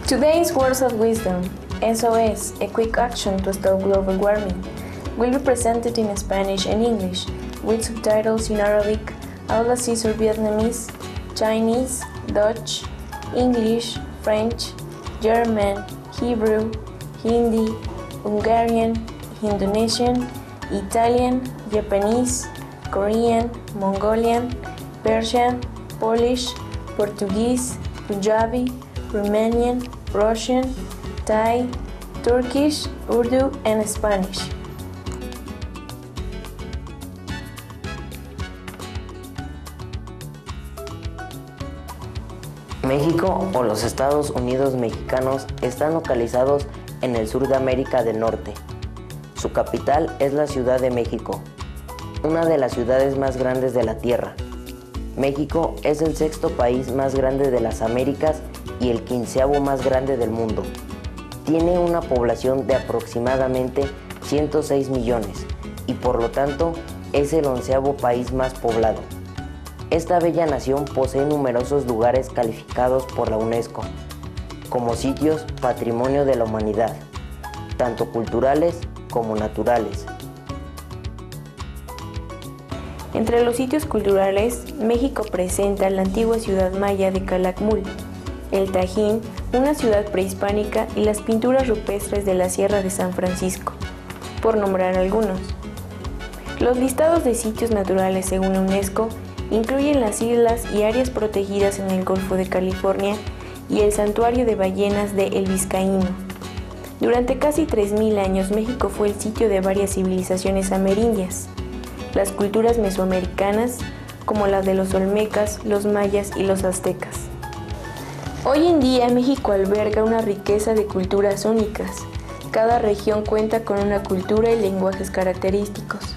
Today's Words of Wisdom, SOS, a quick action to stop global warming, will be presented in Spanish and English, with subtitles in Arabic, Aulacese or Vietnamese, Chinese, Dutch, English, French, German, Hebrew, Hindi, Hungarian, Indonesian, Italian, Japanese, Korean, Mongolian, Persian, Polish, Portuguese, Punjabi, Romanian, Russian, Thai, Turkish, Urdu, and Spanish. México o los Estados Unidos mexicanos están localizados en el sur de América del Norte. Su capital es la Ciudad de México, una de las ciudades más grandes de la Tierra. México es el sexto país más grande de las Américas y el 15º más grande del mundo. Tiene una población de aproximadamente 106 millones y por lo tanto es el 11º país más poblado. Esta bella nación posee numerosos lugares calificados por la UNESCO como sitios Patrimonio de la Humanidad, tanto culturales como naturales. Entre los sitios culturales, México presenta la antigua ciudad maya de Calakmul, el Tajín, una ciudad prehispánica y las pinturas rupestres de la Sierra de San Francisco, por nombrar algunos. Los listados de sitios naturales según UNESCO incluyen las islas y áreas protegidas en el Golfo de California y el santuario de ballenas de El Vizcaíno. Durante casi 3.000 años, México fue el sitio de varias civilizaciones amerindias. Las culturas mesoamericanas, como las de los olmecas, los mayas y los aztecas. Hoy en día, México alberga una riqueza de culturas únicas. Cada región cuenta con una cultura y lenguajes característicos.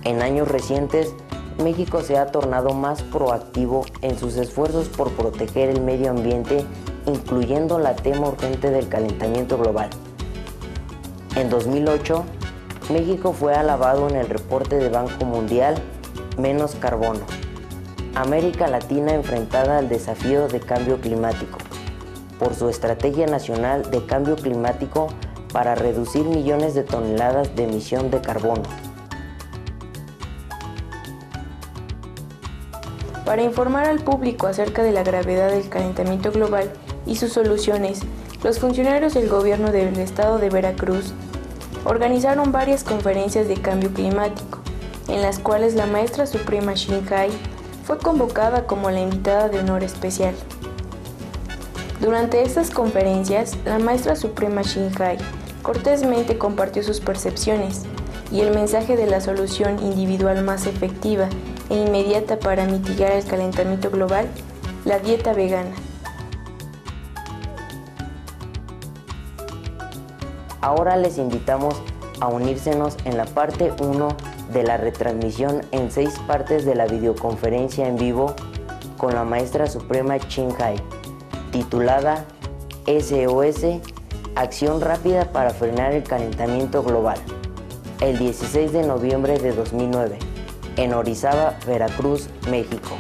En años recientes, México se ha tornado más proactivo en sus esfuerzos por proteger el medio ambiente, incluyendo la tema urgente del calentamiento global. En 2008, México fue alabado en el reporte de Banco Mundial Menos Carbono. América Latina enfrentada al desafío de cambio climático, por su Estrategia Nacional de Cambio Climático para reducir millones de toneladas de emisión de carbono. Para informar al público acerca de la gravedad del calentamiento global y sus soluciones, los funcionarios del gobierno del estado de Veracruz organizaron varias conferencias de cambio climático, en las cuales la maestra suprema Xinhai fue convocada como la invitada de honor especial. Durante estas conferencias, la maestra suprema Xinhai cortésmente compartió sus percepciones y el mensaje de la solución individual más efectiva e inmediata para mitigar el calentamiento global, la dieta vegana. Ahora les invitamos a unírsenos en la parte 1 de la retransmisión en 6 partes de la videoconferencia en vivo con la maestra suprema Xinhai, titulada SOS, Acción Rápida para Frenar el Calentamiento Global, el 16 de noviembre de 2009, en Orizaba, Veracruz, México.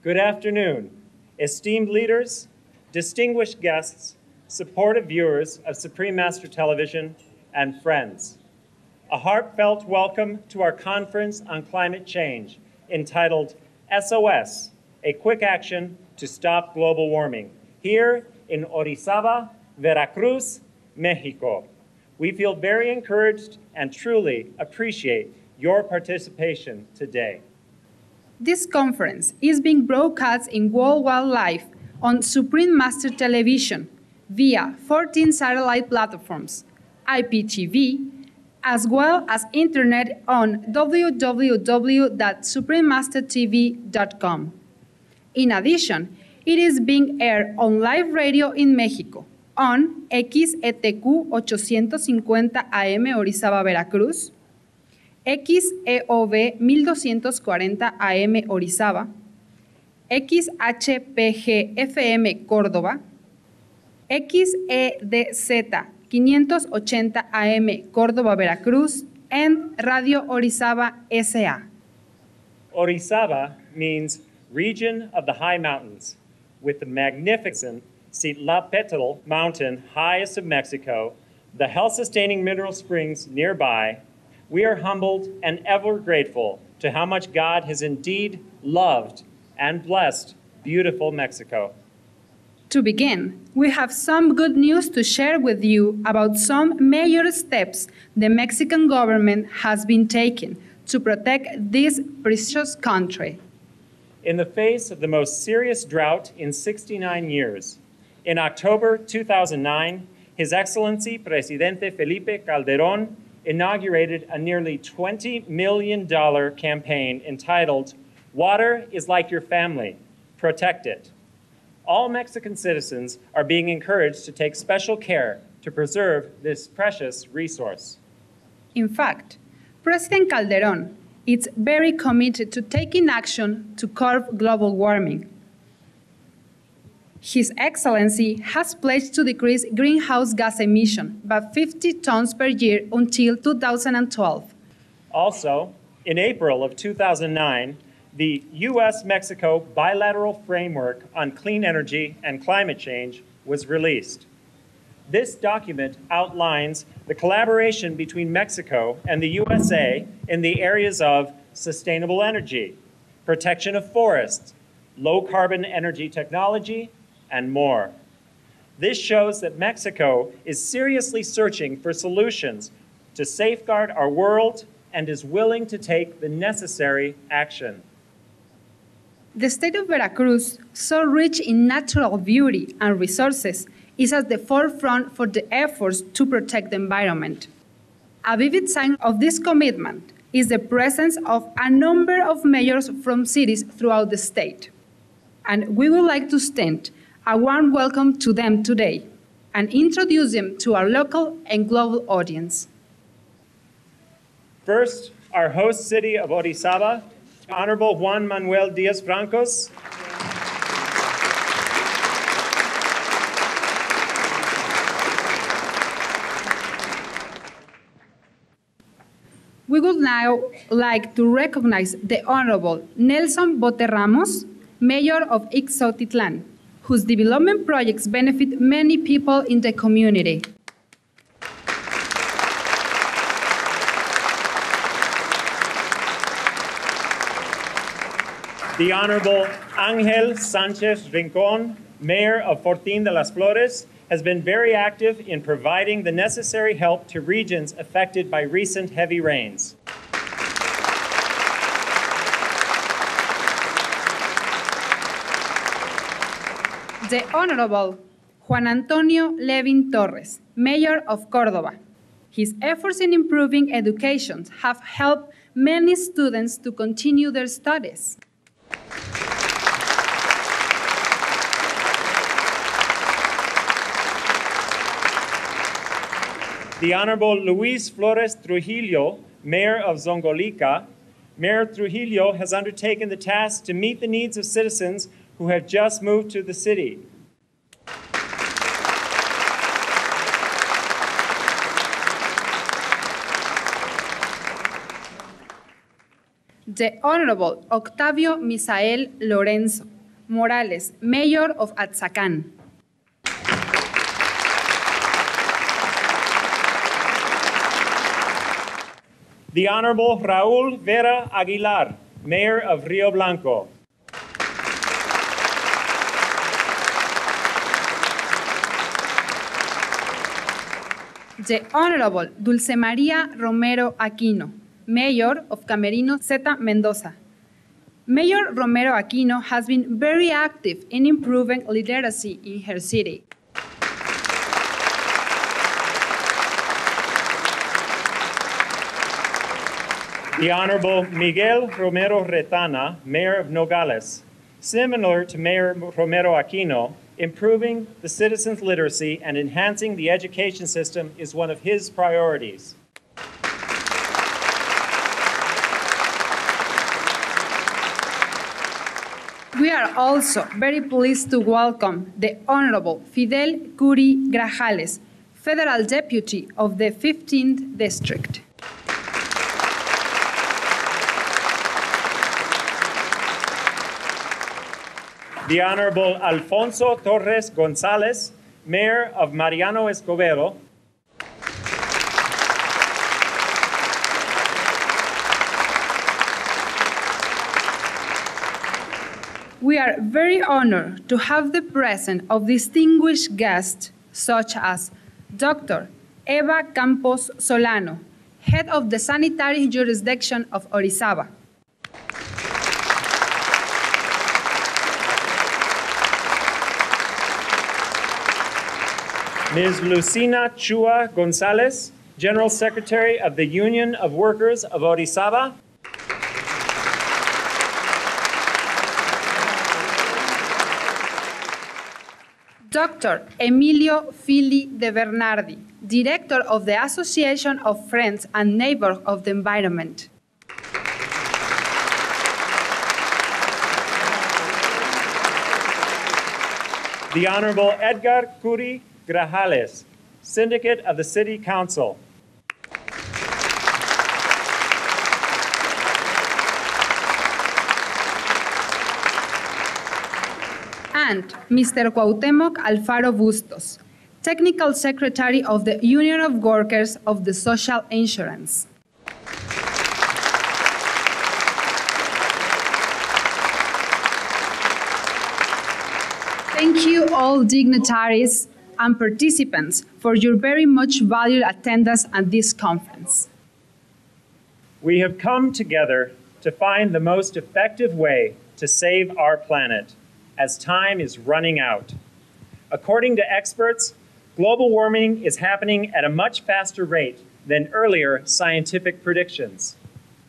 Good afternoon, esteemed leaders, distinguished guests, supportive viewers of Supreme Master Television, and friends. A heartfelt welcome to our conference on climate change, entitled SOS, a quick action to stop global warming, here in Orizaba, Veracruz, Mexico. We feel very encouraged and truly appreciate your participation today. This conference is being broadcast in worldwide live on Supreme Master Television via 14 satellite platforms, IPTV, as well as internet on www.suprememastertv.com. In addition, it is being aired on live radio in Mexico on XETQ 850 AM Orizaba, Veracruz, XEOV 1240 AM Orizaba, XHPG-FM Córdoba, XEDZ 580 AM Córdoba, Veracruz, and Radio Orizaba S.A. Orizaba means region of the high mountains, with the magnificent Citlapetl mountain, highest of Mexico, the health-sustaining mineral springs nearby. We are humbled and ever grateful to how much God has indeed loved and blessed beautiful Mexico. To begin, we have some good news to share with you about some major steps the Mexican government has been taking to protect this precious country. In the face of the most serious drought in 69 years, in October 2009, His Excellency Presidente Felipe Calderón inaugurated a nearly $20 million campaign entitled, "Water is like your family, protect it." All Mexican citizens are being encouraged to take special care to preserve this precious resource. In fact, President Calderón is very committed to taking action to curb global warming. His Excellency has pledged to decrease greenhouse gas emission by 50 tons per year until 2012. Also, in April of 2009, the U.S.-Mexico Bilateral Framework on Clean Energy and Climate Change was released. This document outlines the collaboration between Mexico and the USA in the areas of sustainable energy, protection of forests, low-carbon energy technology, and more. This shows that Mexico is seriously searching for solutions to safeguard our world and is willing to take the necessary action. The state of Veracruz, so rich in natural beauty and resources, is at the forefront for the efforts to protect the environment. A vivid sign of this commitment is the presence of a number of mayors from cities throughout the state. And we would like to extend a warm welcome to them today and introduce them to our local and global audience. First, our host city of Orizaba, Honorable Juan Manuel Diaz-Francos. We would now like to recognize the Honorable Nelson Bote Ramos, Mayor of Ixautitlán, whose development projects benefit many people in the community. The Honorable Ángel Sánchez Rincón, Mayor of Fortín de las Flores, has been very active in providing the necessary help to regions affected by recent heavy rains. The Honorable Juan Antonio Levin Torres, Mayor of Córdoba. His efforts in improving education have helped many students to continue their studies. The Honorable Luis Flores Trujillo, Mayor of Zongolica. Mayor Trujillo has undertaken the task to meet the needs of citizens who have just moved to the city. The Honorable Octavio Misael Lorenzo Morales, Mayor of Atzacán. The Honorable Raúl Vera Aguilar, Mayor of Rio Blanco. The Honorable Dulce María Romero Aquino, Mayor of Camerino Zeta Mendoza. Mayor Romero Aquino has been very active in improving literacy in her city. The Honorable Miguel Romero Retana, Mayor of Nogales. Similar to Mayor Romero Aquino, improving the citizens' literacy and enhancing the education system is one of his priorities. We are also very pleased to welcome the Honorable Fidel Curi Grajales, Federal Deputy of the 15th District. The Honorable Alfonso Torres Gonzalez, Mayor of Mariano Escobedo. We are very honored to have the presence of distinguished guests such as Dr. Eva Campos Solano, Head of the Sanitary Jurisdiction of Orizaba. Ms. Lucina Chua Gonzalez, General Secretary of the Union of Workers of Orizaba. Dr. Emilio Fili de Bernardi, Director of the Association of Friends and Neighbors of the Environment. The Honorable Edgar Curi Grajales, Syndicate of the City Council. And Mr. Cuauhtémoc Alfaro Bustos, Technical Secretary of the Union of Workers of the Social Insurance. Thank you all dignitaries and participants for your very much valued attendance at this conference. We have come together to find the most effective way to save our planet, as time is running out. According to experts, global warming is happening at a much faster rate than earlier scientific predictions.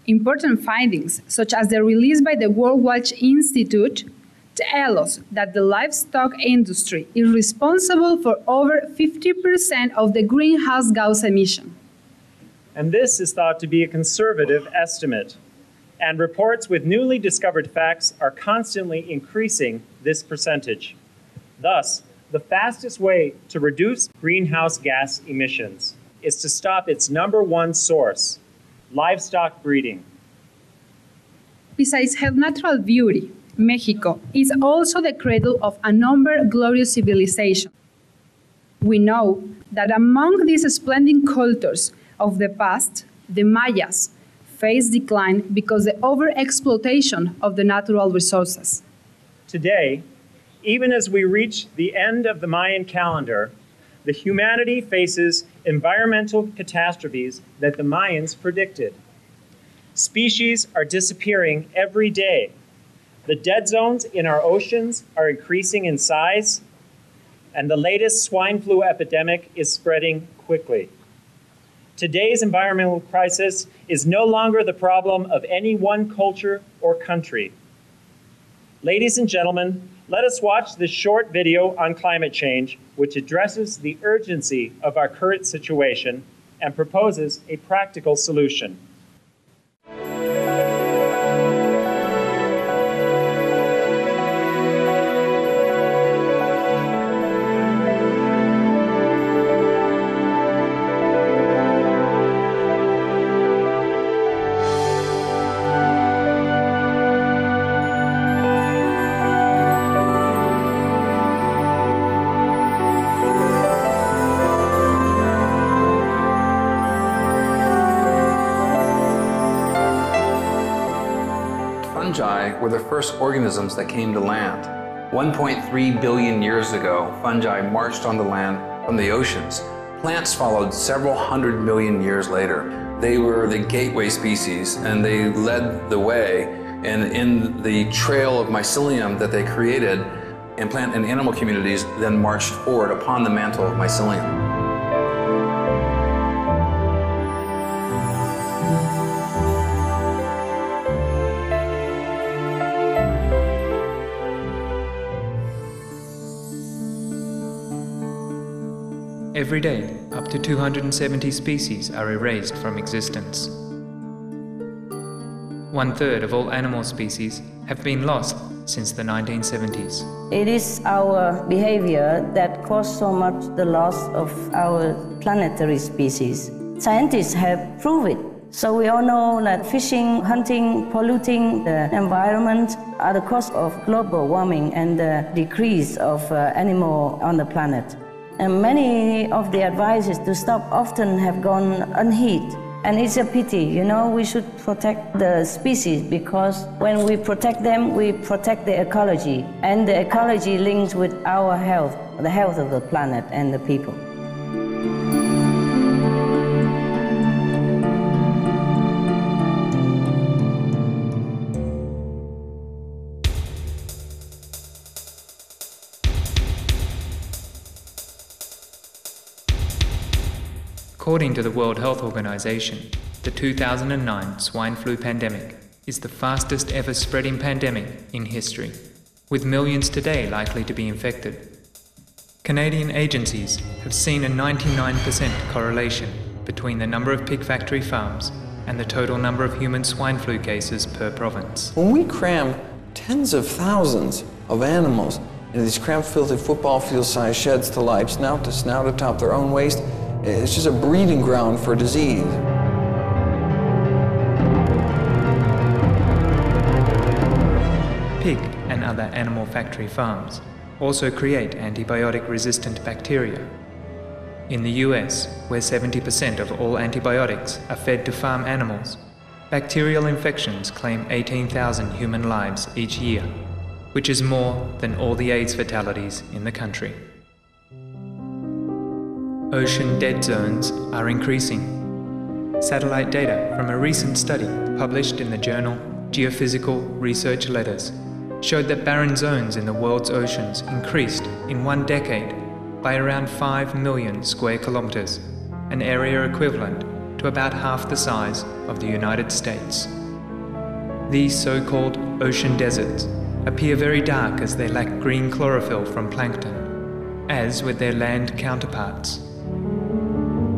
Important findings, such as the release by the World Watch Institute, tell us that the livestock industry is responsible for over 50% of the greenhouse gas emission. And this is thought to be a conservative estimate. And reports with newly discovered facts are constantly increasing this percentage. Thus, the fastest way to reduce greenhouse gas emissions is to stop its #1 source, livestock breeding. Besides her natural beauty, Mexico is also the cradle of a number of glorious civilizations. We know that among these splendid cultures of the past, the Mayas face decline because of the overexploitation of the natural resources. Today, even as we reach the end of the Mayan calendar, the humanity faces environmental catastrophes that the Mayans predicted. Species are disappearing every day. The dead zones in our oceans are increasing in size, and the latest swine flu epidemic is spreading quickly. Today's environmental crisis is no longer the problem of any one culture or country. Ladies and gentlemen, let us watch this short video on climate change, which addresses the urgency of our current situation and proposes a practical solution. Fungi were the first organisms that came to land. 1.3 billion years ago, fungi marched on the land from the oceans. Plants followed several hundred million years later. They were the gateway species, and they led the way. And in the trail of mycelium that they created, and plant and animal communities then marched forward upon the mantle of mycelium. Every day, up to 270 species are erased from existence. 1/3 of all animal species have been lost since the 1970s. It is our behavior that caused so much the loss of our planetary species. Scientists have proved it. So we all know that fishing, hunting, polluting the environment are the cause of global warming and the decrease of animals on the planet. And many of the advices to stop often have gone unheeded. And it's a pity, we should protect the species because when we protect them, we protect the ecology. And the ecology links with our health, the health of the planet and the people. According to the World Health Organization, the 2009 swine flu pandemic is the fastest ever spreading pandemic in history, with millions today likely to be infected. Canadian agencies have seen a 99% correlation between the number of pig factory farms and the total number of human swine flu cases per province. When we cram tens of thousands of animals into these cramped, filthy football field-sized sheds to lie snout to snout atop their own waste, it's just a breeding ground for disease. Pig and other animal factory farms also create antibiotic-resistant bacteria. In the US, where 70% of all antibiotics are fed to farm animals, bacterial infections claim 18,000 human lives each year, which is more than all the AIDS fatalities in the country. Ocean dead zones are increasing. Satellite data from a recent study published in the journal Geophysical Research Letters showed that barren zones in the world's oceans increased in 1 decade by around 5 million square kilometers, an area equivalent to about half the size of the United States. These so-called ocean deserts appear very dark as they lack green chlorophyll from plankton, as with their land counterparts.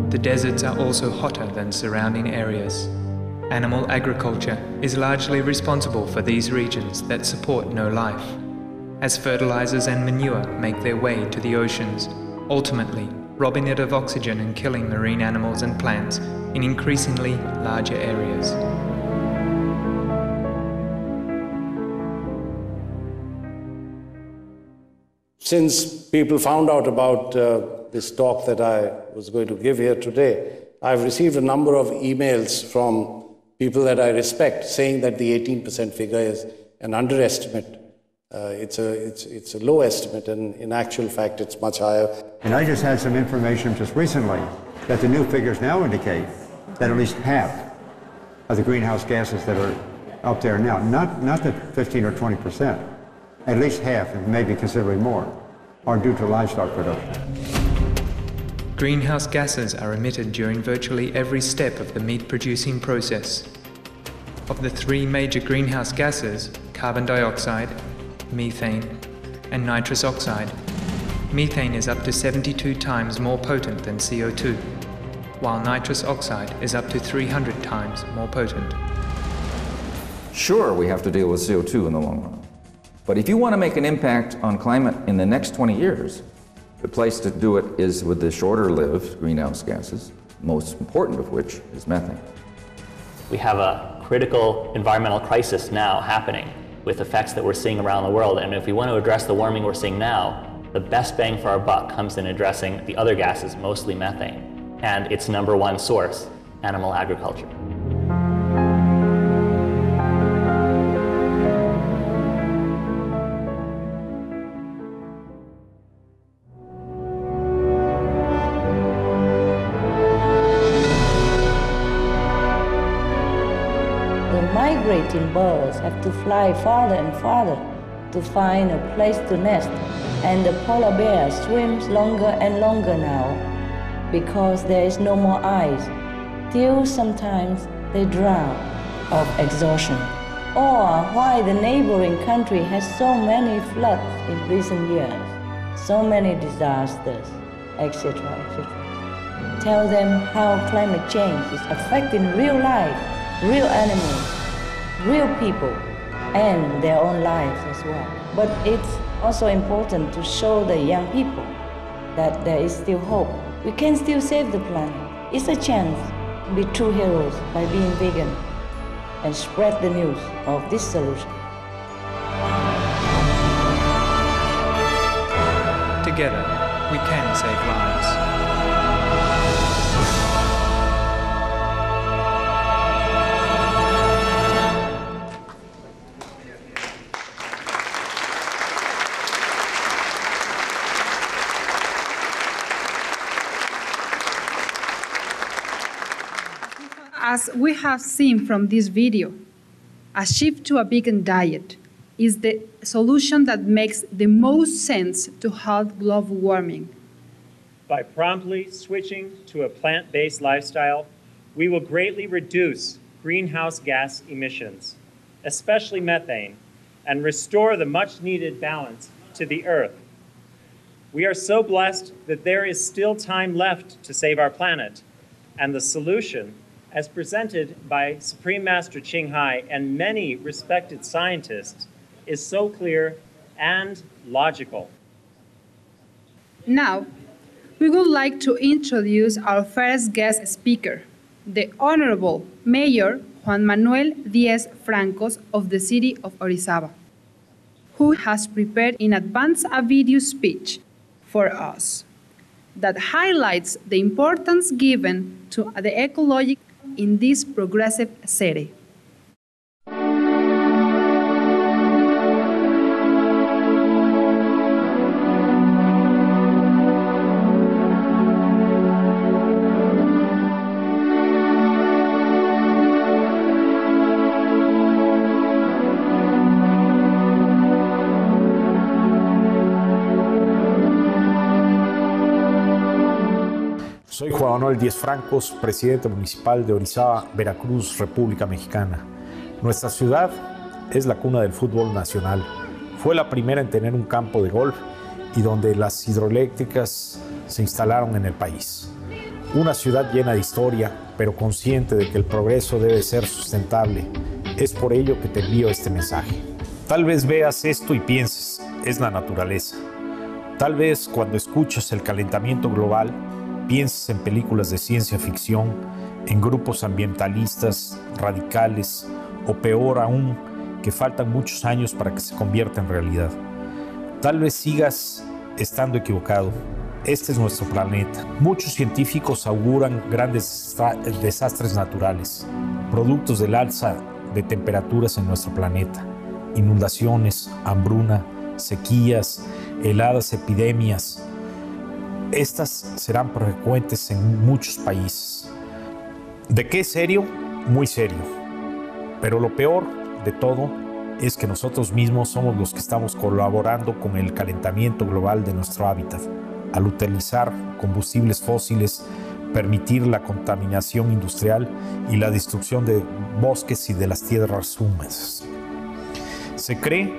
The deserts are also hotter than surrounding areas. Animal agriculture is largely responsible for these regions that support no life, as fertilizers and manure make their way to the oceans, ultimately robbing it of oxygen and killing marine animals and plants in increasingly larger areas. Since people found out about this talk that I was going to give here today, I've received a number of emails from people that I respect saying that the 18% figure is an underestimate. It's a low estimate, and in actual fact, it's much higher. And I just had some information just recently that the new figures now indicate that at least half of the greenhouse gases that are up there now, not the 15 or 20%, at least half, and maybe considerably more, are due to livestock production. Greenhouse gases are emitted during virtually every step of the meat-producing process. Of the 3 major greenhouse gases, carbon dioxide, methane, and nitrous oxide, methane is up to 72 times more potent than CO2, while nitrous oxide is up to 300 times more potent. Sure, we have to deal with CO2 in the long run. But if you want to make an impact on climate in the next 20 years, the place to do it is with the shorter-lived greenhouse gases, most important of which is methane. We have a critical environmental crisis now happening with effects that we're seeing around the world, and if we want to address the warming we're seeing now, the best bang for our buck comes in addressing the other gases, mostly methane, and its #1 source, animal agriculture. Migrating birds have to fly farther and farther to find a place to nest, and the polar bear swims longer and longer now because there is no more ice, till sometimes they drown of exhaustion. Or why the neighboring country has so many floods in recent years, so many disasters, etc., etc. Tell them how climate change is affecting real life, real animals, real people, and their own lives as well. But it's also important to show the young people that there is still hope. We can still save the planet. It's a chance to be true heroes by being vegan and spread the news of this solution. Together, we can save lives. As we have seen from this video, a shift to a vegan diet is the solution that makes the most sense to halt global warming. By promptly switching to a plant-based lifestyle, we will greatly reduce greenhouse gas emissions, especially methane, and restore the much-needed balance to the Earth. We are so blessed that there is still time left to save our planet, and the solution, as presented by Supreme Master Ching Hai and many respected scientists, is so clear and logical. Now, we would like to introduce our first guest speaker, the Honorable Mayor Juan Manuel Diaz Francos of the city of Orizaba, who has prepared in advance a video speech for us that highlights the importance given to the ecological in this progressive city. Soy Juan Manuel Díaz Francos, presidente municipal de Orizaba, Veracruz, República Mexicana. Nuestra ciudad es la cuna del fútbol nacional. Fue la primera en tener un campo de golf y donde las hidroeléctricas se instalaron en el país. Una ciudad llena de historia, pero consciente de que el progreso debe ser sustentable. Es por ello que te envío este mensaje. Tal vez veas esto y pienses, es la naturaleza. Tal vez cuando escuches el calentamiento global, pienses en películas de ciencia ficción, en grupos ambientalistas, radicales, o peor aún, que faltan muchos años para que se convierta en realidad. Tal vez sigas estando equivocado. Este es nuestro planeta. Muchos científicos auguran grandes desastres naturales, productos del alza de temperaturas en nuestro planeta, inundaciones, hambruna, sequías, heladas, epidemias. Estas serán frecuentes en muchos países. ¿De qué es serio? Muy serio. Pero lo peor de todo es que nosotros mismos somos los que estamos colaborando con el calentamiento global de nuestro hábitat, al utilizar combustibles fósiles, permitir la contaminación industrial y la destrucción de bosques y de las tierras húmedas. Se cree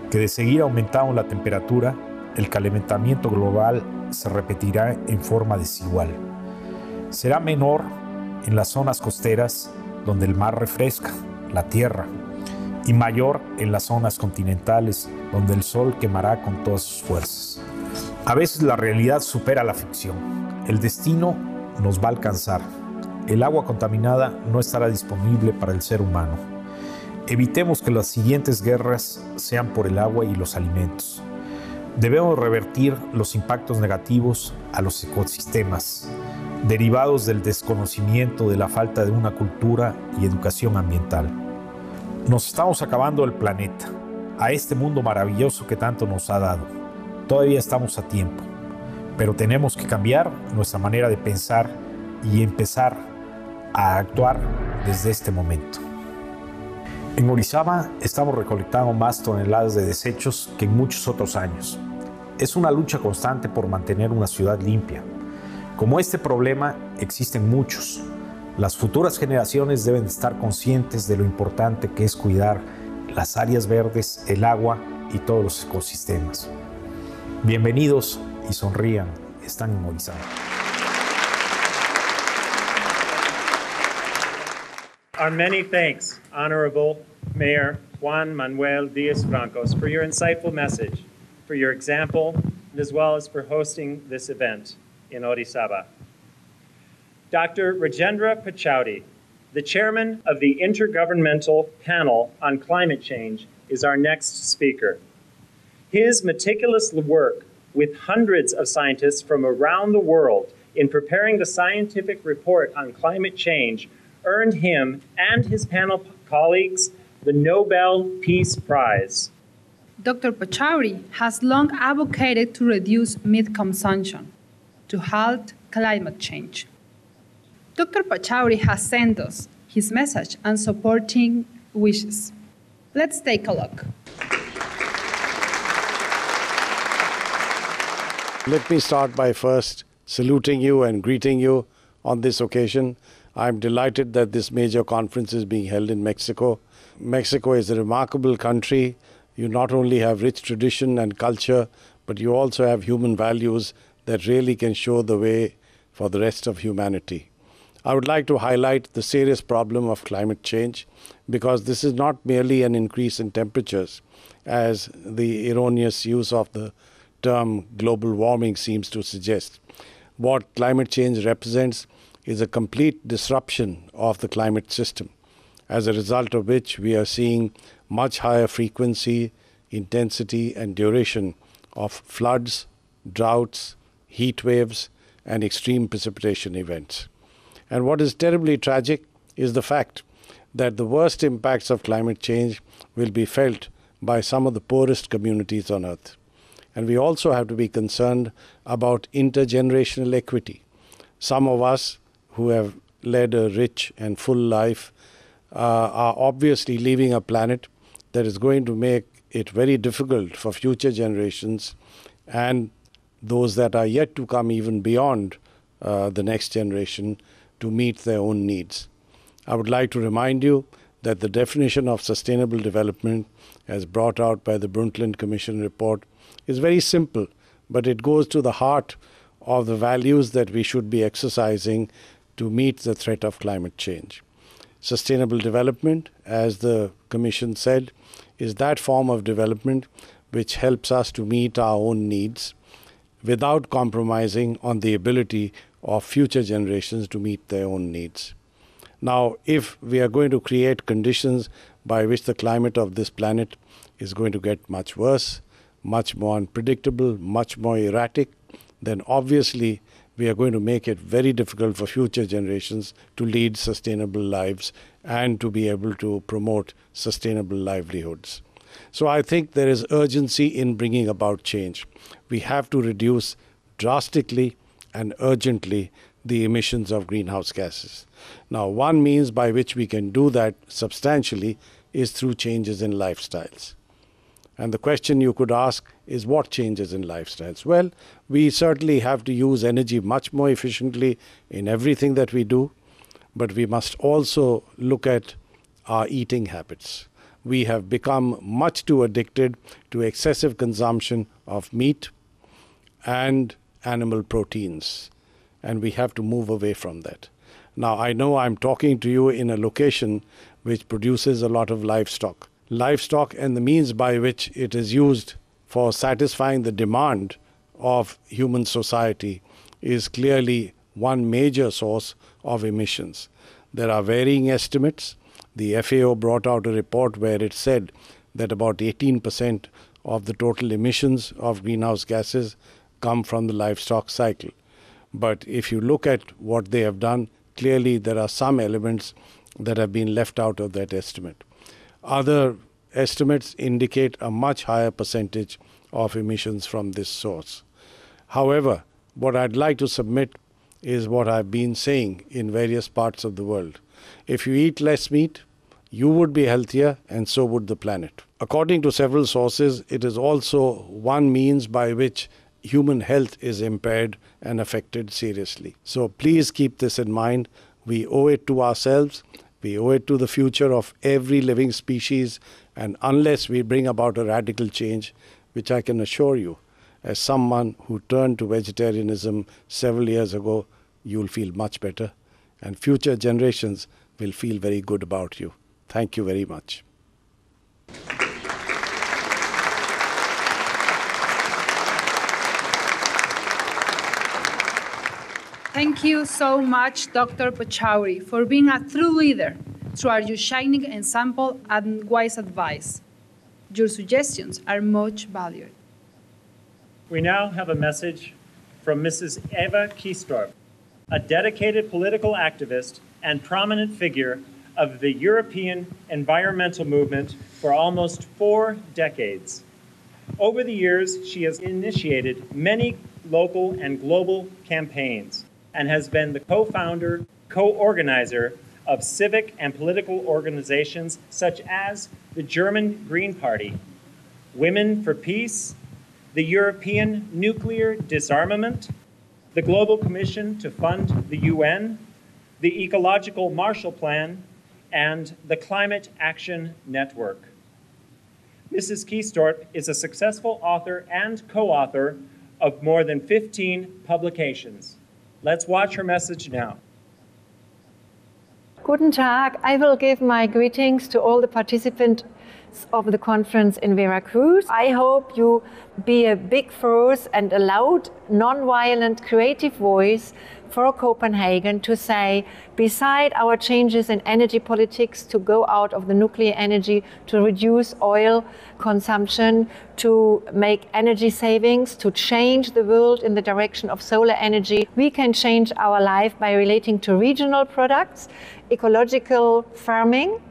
que de seguir aumentando la temperatura, el calentamiento global se repetirá en forma desigual. Será menor en las zonas costeras donde el mar refresca la tierra y mayor en las zonas continentales donde el sol quemará con todas sus fuerzas. A veces la realidad supera la ficción. El destino nos va a alcanzar. El agua contaminada no estará disponible para el ser humano. Evitemos que las siguientes guerras sean por el agua y los alimentos. Debemos revertir los impactos negativos a los ecosistemas, derivados del desconocimiento de la falta de una cultura y educación ambiental. Nos estamos acabando el planeta, a este mundo maravilloso que tanto nos ha dado. Todavía estamos a tiempo, pero tenemos que cambiar nuestra manera de pensar y empezar a actuar desde este momento. En Orizaba estamos recolectando más toneladas de desechos que en muchos otros años. Es una lucha constante por mantener una ciudad limpia. Como este problema, existen muchos. Las futuras generaciones deben estar conscientes de lo importante que es cuidar las áreas verdes, el agua y todos los ecosistemas. Bienvenidos y sonrían, están en Orizaba. Our many thanks, Honorable Mayor Juan Manuel Diaz-Francos, for your insightful message, for your example, and as well as for hosting this event in Orizaba. Dr. Rajendra Pachauri, the chairman of the Intergovernmental Panel on Climate Change, is our next speaker. His meticulous work with hundreds of scientists from around the world in preparing the scientific report on climate change earned him and his panel colleagues the Nobel Peace Prize. Dr. Pachauri has long advocated to reduce meat consumption to halt climate change. Dr. Pachauri has sent us his message and supporting wishes. Let's take a look. Let me start by first saluting you and greeting you on this occasion. I'm delighted that this major conference is being held in Mexico. Mexico is a remarkable country. You not only have rich tradition and culture, but you also have human values that really can show the way for the rest of humanity. I would like to highlight the serious problem of climate change, because this is not merely an increase in temperatures, as the erroneous use of the term global warming seems to suggest. What climate change represents is a complete disruption of the climate system, as a result of which we are seeing much higher frequency, intensity, and duration of floods, droughts, heat waves, and extreme precipitation events. And what is terribly tragic is the fact that the worst impacts of climate change will be felt by some of the poorest communities on Earth. And we also have to be concerned about intergenerational equity. Some of us who have led a rich and full life are obviously leaving a planet that is going to make it very difficult for future generations and those that are yet to come even beyond the next generation to meet their own needs. I would like to remind you that the definition of sustainable development, as brought out by the Brundtland Commission report, is very simple, but it goes to the heart of the values that we should be exercising to meet the threat of climate change. Sustainable development, as the Commission said, is that form of development which helps us to meet our own needs without compromising on the ability of future generations to meet their own needs. Now, if we are going to create conditions by which the climate of this planet is going to get much worse, much more unpredictable, much more erratic, then obviously we are going to make it very difficult for future generations to lead sustainable lives and to be able to promote sustainable livelihoods. So I think there is urgency in bringing about change. We have to reduce drastically and urgently the emissions of greenhouse gases. Now, one means by which we can do that substantially is through changes in lifestyles. And the question you could ask is, what changes in lifestyles? Well, we certainly have to use energy much more efficiently in everything that we do, but we must also look at our eating habits. We have become much too addicted to excessive consumption of meat and animal proteins, and we have to move away from that. Now, I know I'm talking to you in a location which produces a lot of livestock. Livestock and the means by which it is used for satisfying the demand of human society is clearly one major source of emissions. There are varying estimates. The FAO brought out a report where it said that about 18% of the total emissions of greenhouse gases come from the livestock cycle. But if you look at what they have done, clearly there are some elements that have been left out of that estimate. Other estimates indicate a much higher percentage of emissions from this source. However, what I'd like to submit is what I've been saying in various parts of the world. If you eat less meat, you would be healthier, and so would the planet. According to several sources, it is also one means by which human health is impaired and affected seriously. So please keep this in mind. We owe it to ourselves. We owe it to the future of every living species. And unless we bring about a radical change, which I can assure you, as someone who turned to vegetarianism several years ago, you'll feel much better. And future generations will feel very good about you. Thank you very much. Thank you so much, Dr. Pachauri, for being a true leader through your shining example and wise advice. Your suggestions are much valued. We now have a message from Mrs. Eva Kiestorp, a dedicated political activist and prominent figure of the European environmental movement for almost 4 decades. Over the years, she has initiated many local and global campaigns and has been the co-founder, co-organizer of civic and political organizations such as the German Green Party, Women for Peace, the European Nuclear Disarmament, the Global Commission to Fund the UN, the Ecological Marshall Plan, and the Climate Action Network. Mrs. Kiestorp is a successful author and co-author of more than 15 publications. Let's watch her message now. Guten Tag. I will give my greetings to all the participants of the conference in Veracruz. I hope you be a big force and a loud, non-violent, creative voice for Copenhagen to say, beside our changes in energy politics to go out of the nuclear energy, to reduce oil consumption, to make energy savings, to change the world in the direction of solar energy, we can change our life by relating to regional products, ecological farming,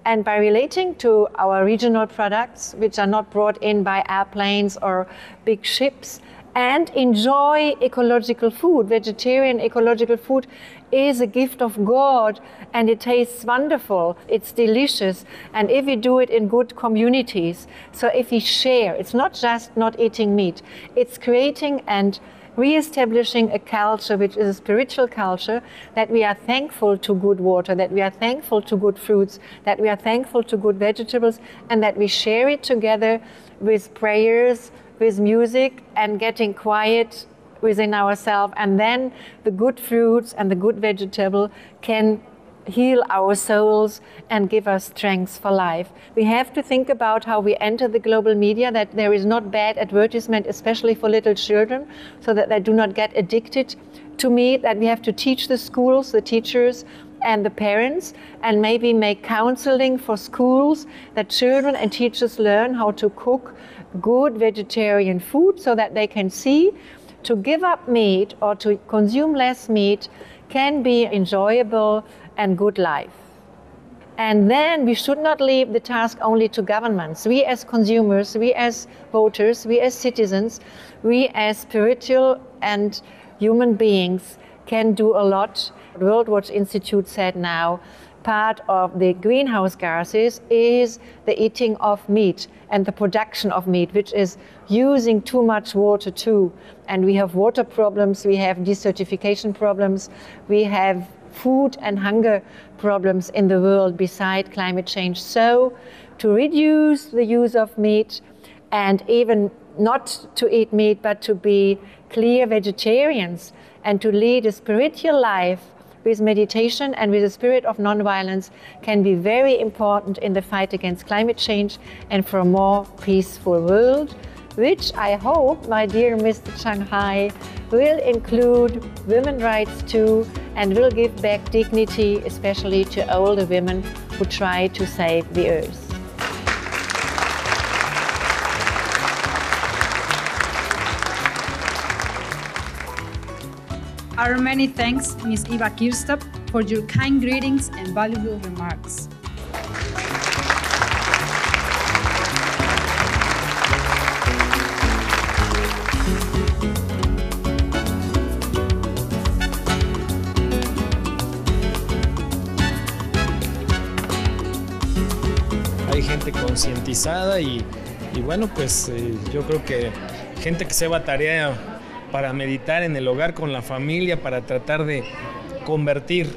and by relating to our regional products, which are not brought in by airplanes or big ships, and enjoy ecological food. Vegetarian ecological food is a gift of God, and it tastes wonderful, it's delicious, and if we do it in good communities, so if we share, it's not just not eating meat, it's creating and re-establishing a culture which is a spiritual culture, that we are thankful to good water, that we are thankful to good fruits, that we are thankful to good vegetables, and that we share it together with prayers, with music, and getting quiet within ourselves, and then the good fruits and the good vegetable can heal our souls and give us strength for life. We have to think about how we enter the global media, that there is not bad advertisement, especially for little children, so that they do not get addicted to meat, that we have to teach the schools, the teachers, and the parents, and maybe make counseling for schools, that children and teachers learn how to cook good vegetarian food so that they can see to give up meat or to consume less meat can be enjoyable and good life. And then we should not leave the task only to governments. We as consumers, we as voters, we as citizens, we as spiritual and human beings can do a lot. The World Watch Institute said now, part of the greenhouse gases is the eating of meat and the production of meat, which is using too much water too. And we have water problems, we have desertification problems, we have food and hunger problems in the world beside climate change. So to reduce the use of meat, and even not to eat meat, but to be clear vegetarians and to lead a spiritual life with meditation and with a spirit of non-violence can be very important in the fight against climate change and for a more peaceful world, which I hope, my dear Mr. Shanghai, will include women's rights too, and will give back dignity, especially to older women who try to save the earth. Our many thanks, Ms. Eva Kiestorp, for your kind greetings and valuable remarks. Hay gente concientizada y bueno, pues yo creo que gente que se va a tarea para meditar en el hogar con la familia, para tratar de convertir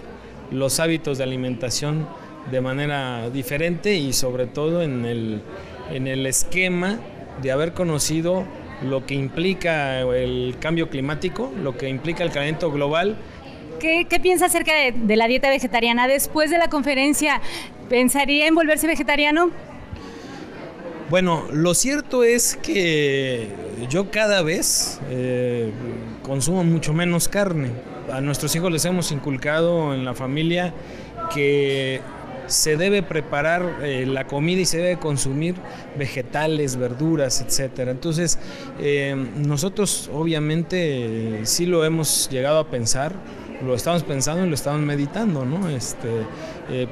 los hábitos de alimentación de manera diferente y sobre todo en el esquema de haber conocido lo que implica el cambio climático, lo que implica el calentamiento global. ¿Qué piensa acerca de la dieta vegetariana? Después de la conferencia, ¿pensaría en volverse vegetariano? Bueno, lo cierto es que yo cada vez consumo mucho menos carne. a nuestros hijos les hemos inculcado en la familia que se debe preparar la comida y se debe consumir vegetales, verduras, etcétera. Entonces, nosotros obviamente sí lo hemos llegado a pensar, lo estamos pensando y lo estamos meditando, ¿no?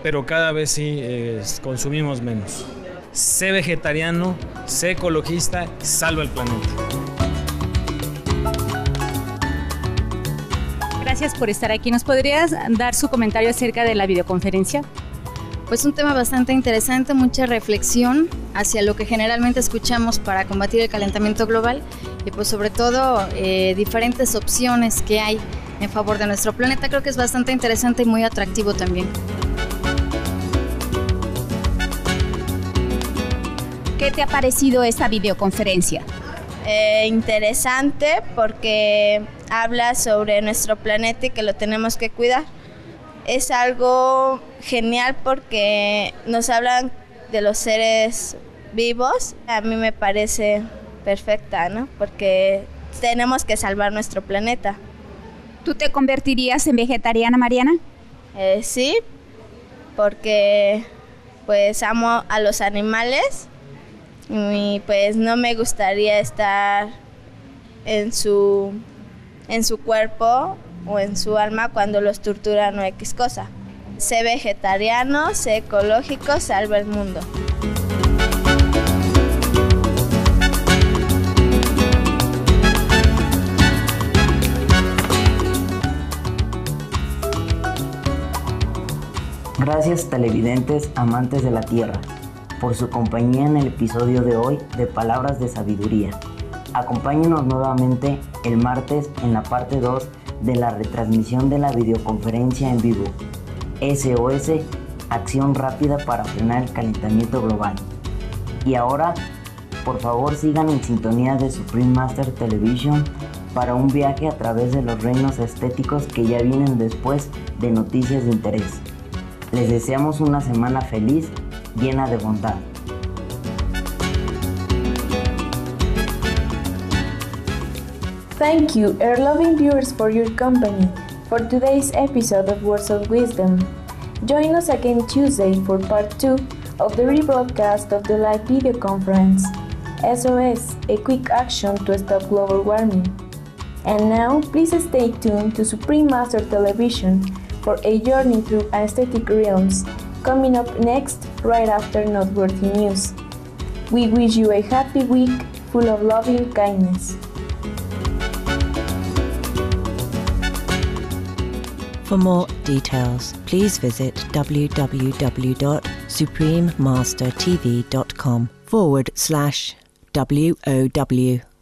Pero cada vez sí consumimos menos. Sé vegetariano, sé ecologista, salva el planeta. Gracias por estar aquí. ¿Nos podrías dar su comentario acerca de la videoconferencia? Pues un tema bastante interesante, mucha reflexión hacia lo que generalmente escuchamos para combatir el calentamiento global y pues sobre todo diferentes opciones que hay en favor de nuestro planeta. Creo que es bastante interesante y muy atractivo también. ¿Qué te ha parecido esta videoconferencia? Interesante porque habla sobre nuestro planeta y que lo tenemos que cuidar. Es algo genial porque nos hablan de los seres vivos. A mí me parece perfecta, ¿no? Porque tenemos que salvar nuestro planeta. ¿Tú te convertirías en vegetariana, Mariana? Sí, porque pues amo a los animales y pues no me gustaría estar en su cuerpo o en su alma cuando los torturan o X cosa. Sé vegetariano, sé ecológico, salva el mundo. Gracias televidentes amantes de la Tierra por su compañía en el episodio de hoy de Palabras de Sabiduría. Acompáñenos nuevamente el martes en la parte 2 de la retransmisión de la videoconferencia en vivo. SOS, acción rápida para frenar el calentamiento global. Y ahora, por favor sigan en sintonía de Supreme Master Television para un viaje a través de los reinos estéticos que ya vienen después de noticias de interés. Les deseamos una semana feliz, llena de bondad. Thank you, our loving viewers, for your company for today's episode of Words of Wisdom. Join us again Tuesday for part 2 of the rebroadcast of the live video conference, SOS, a quick action to stop global warming. And now, please stay tuned to Supreme Master Television for a journey through aesthetic realms, coming up next right after Noteworthy News. We wish you a happy week full of loving kindness. For more details, please visit www.suprememastertv.com/WOW.